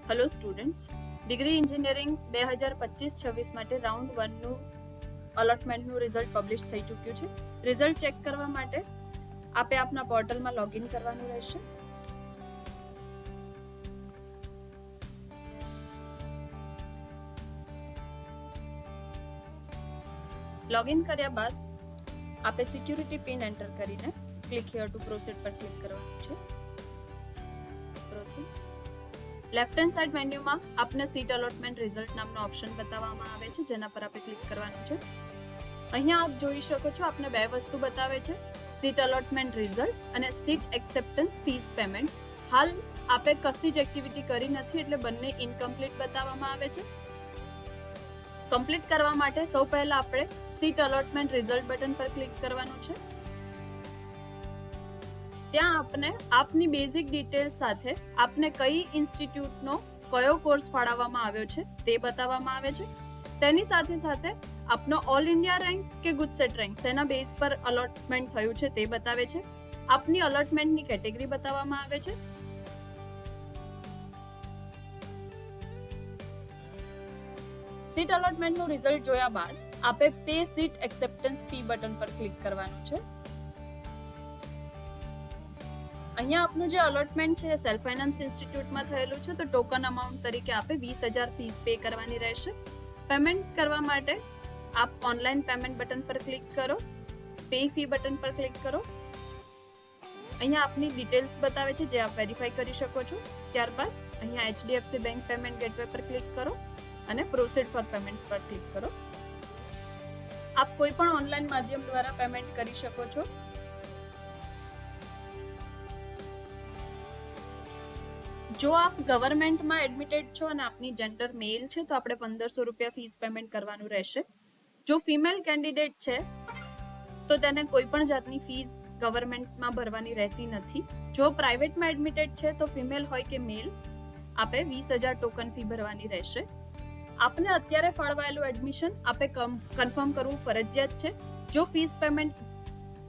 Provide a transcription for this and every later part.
Hello students, degree engineering 2025-26 માટે round 1નું અલોટમેન્ટનું result publish થઈ ચૂક્યું છે. રિઝલ્ટ ચેક કરવા માટે આપે આપના પોર્ટલમાં લોગિન કરવાનું રહેશે. લોગિન કર્યા બાદ આપે સિક્યુરિટી પિન એન્ટર કરીને ક્લિક હિયર ટુ પ્રોસીડ પર ક્લિક કરવાનું છે. પ્રોસીડ. લેફ્ટ હેન્ડ સાઇડ મેન્યુમાં આપને સીટ અલોટમેન્ટ રિઝલ્ટ નામનો ઓપ્શન બતાવવામાં આવે છે, જેના પર આપણે ક્લિક કરવાનું છે. અહીંયા આપ જોઈ શકો છો, આપને બે વસ્તુ બતાવે છે, સીટ અલોટમેન્ટ રિઝલ્ટ અને સીટ એક્સેપ્ટન્સ ફીસ પેમેન્ટ. હાલ આપે કશી જ એક્ટિવિટી કરી નથી, એટલે બંને ઇનકમ્પ્લીટ બતાવવામાં આવે છે. કમ્પ્લીટ કરવા માટે સૌ પહેલા આપણે સીટ અલોટમેન્ટ રિઝલ્ટ બટન પર ક્લિક કરવાનું છે. ત્યાં આપને આપની બેઝિક ડિટેલ સાથે આપને કઈ ઇન્સ્ટિટ્યૂટનો કયો કોર્સ ફાળવવામાં આવ્યો છે તે બતાવવામાં આવે છે. તેની સાથે સાથે આપનો ઓલ ઇન્ડિયા રેન્ક કે ગુજસેટ રેન્ક શેના બેઝ પર અલોટમેન્ટ થયું છે તે બતાવે છે. આપની અલોટમેન્ટની કેટેગરી બતાવવામાં આવે છે. સીટ અલોટમેન્ટનું રિઝલ્ટ જોયા બાદ આપે pay seat acceptance fee button પર ક્લિક કરવાનું છે. અહીંયા આપનું જે અલોટમેન્ટ છે સેલ્ફ ફાઇનાન્સ ઇન્સ્ટિટ્યૂટમાં થયેલું છે, તો ટોકન અમાઉન્ટ તરીકે આપે 20,000 ફીસ પે કરવાની રહેશે. પેમેન્ટ કરવા માટે આપ ઓનલાઈન પેમેન્ટ બટન પર ક્લિક કરો, પે ફી બટન પર ક્લિક કરો. અહીંયા આપની ડિટેલ્સ બતાવે છે, જે આપ વેરીફાઈ કરી શકો છો. ત્યારબાદ અહીંયા HDFC બેંક પેમેન્ટ ગેટવે પર ક્લિક કરો અને પ્રોસીડ ફોર પેમેન્ટ પર ક્લિક કરો. આપ કોઈ પણ ઓનલાઈન માધ્યમ દ્વારા પેમેન્ટ કરી શકો છો. જો આપ ગવર્મેન્ટમાં એડમિટેડ છો અને આપની જેન્ડર મેલ છે, તો આપણે 1,500 રૂપિયા ફીસ પેમેન્ટ કરવાનું રહેશે. જો ફિમેલ કેન્ડિડેટ છે તો તેને કોઈ પણ જાતની ફીસ ગવર્મેન્ટમાં ભરવાની રહેતી નથી. જો પ્રાઇવેટમાં એડમિટેડ છે તો ફિમેલ હોય કે મેલ આપે 20,000 ટોકન ફી ભરવાની રહેશે. આપને અત્યારે ફાળવાયેલું એડમિશન આપે કન્ફર્મ કરવું ફરજિયાત છે. જો ફીસ પેમેન્ટ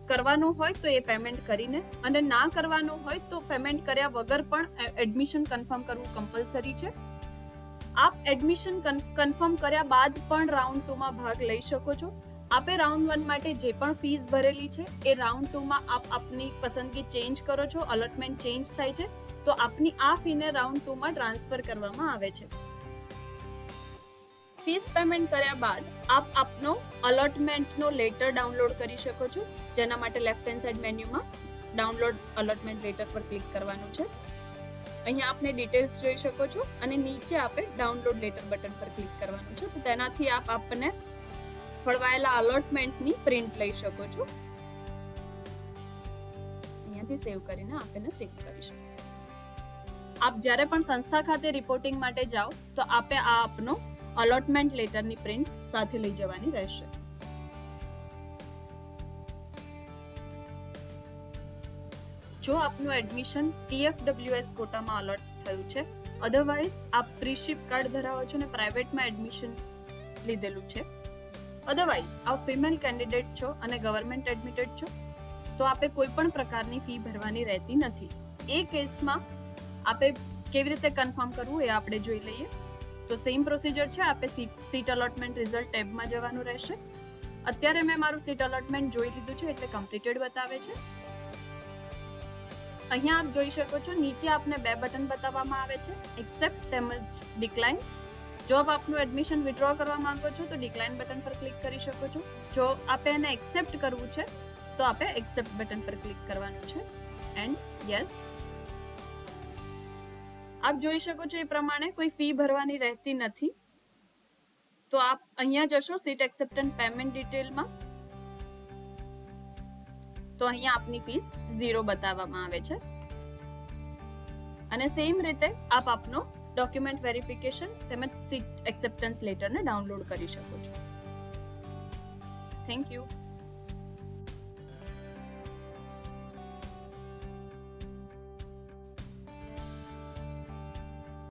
કરવાનું હોય તો એ પેમેન્ટ કરીને, અને ના કરવાનું હોય તો પેમેન્ટ કર્યા વગર પણ એડમિશન કન્ફર્મ કરવું કમ્પલસરી છે. આપ એડમિશન કન્ફર્મ કર્યા બાદ પણ રાઉન્ડ 2માં ભાગ લઈ શકો છો. આપે રાઉન્ડ 1 માટે જે પણ ફીસ ભરેલી છે એ રાઉન્ડ 2માં આપ આપની પસંદગી ચેન્જ કરો છો, અલોટમેન્ટ ચેન્જ થાય છે, તો આપની આ ફીને રાઉન્ડ 2માં ટ્રાન્સફર કરવામાં આવે છે. ફીસ પેમેન્ટ કર્યા બાદ આપ આપનો અલોટમેન્ટનો લેટર ડાઉનલોડ કરી શકો છો, જેના માટે લેફ્ટ હેન્ડ સાઇડ મેન્યુમાં ડાઉનલોડ અલોટમેન્ટ લેટર પર ક્લિક કરવાનું છે. અહીંયા આપને ડિટેલ્સ જોઈ શકો છો અને નીચે આપે ડાઉનલોડ લેટર બટન પર ક્લિક કરવાનું છે. તો તેનાથી આપ આપને ફળવાયેલા અલોટમેન્ટની પ્રિન્ટ લઈ શકો છો. અહીંયાથી સેવ કરીને આપને સેવ કરી શકો. આપ જ્યારે પણ સંસ્થા ખાતે રિપોર્ટિંગ માટે જાઓ તો આપે આ આપનો અલોટમેન્ટ લેટરની પ્રિન્ટ સાથે લઈ જવાની રહેશે. જો આપનું એડમિશન TFWS કોટામાં અલોટ થયું છે, અધરવાઇઝ આપ ફ્રી શિપ કાર્ડ ધરાવો છો અને પ્રાઇવેટમાં એડમિશન લીધેલું છે, અધરવાઇઝ આપ ફિમેલ કેન્ડિડેટ છો અને ગવર્મેન્ટ એડમિટેડ છો, તો આપે કોઈ પણ પ્રકારની ફી ભરવાની રહેતી નથી. એ કેસમાં આપે કેવી રીતે કન્ફર્મ કરવું એ આપણે જોઈ લઈએ. તો સેમ પ્રોસિજર છે. આપે સીટ અલોટમેન્ટ રિઝલ્ટ ટેબમાં જવાનું રહેશે. અત્યારે મેં મારું સીટ અલોટમેન્ટ જોઈ લીધું છે, એટલે કમ્પ્લીટેડ બતાવે છે. અહીંયા આપ જોઈ શકો છો, નીચે આપને બે બટન બતાવવામાં આવે છે, એક્સેપ્ટ તેમજ ડિક્લાઇન. જો આપ આપનું એડમિશન વિથડ્રો કરવા માંગો છો તો ડિક્લાઇન બટન પર ક્લિક કરી શકો છો. જો આપે એને એક્સેપ્ટ કરવું છે તો આપે એક્સેપ્ટ બટન પર ક્લિક કરવાનું છે એન્ડ યસ. આપ જોઈ શકો છો એ પ્રમાણે કોઈ ફી ભરવાની રહેતી નથી. તો આપ અહીંયા જશો સીટ એક્સેપ્ટન્સ પેમેન્ટ ડિટેલમાં, તો અહીંયા આપની ફીસ 0 બતાવવામાં આવે છે. અને સેમ રીતે આપ આપનો ડોક્યુમેન્ટ વેરિફિકેશન તેમજ સીટ એક્સેપ્ટન્સ લેટરને ડાઉનલોડ કરી શકો છો. Thank you.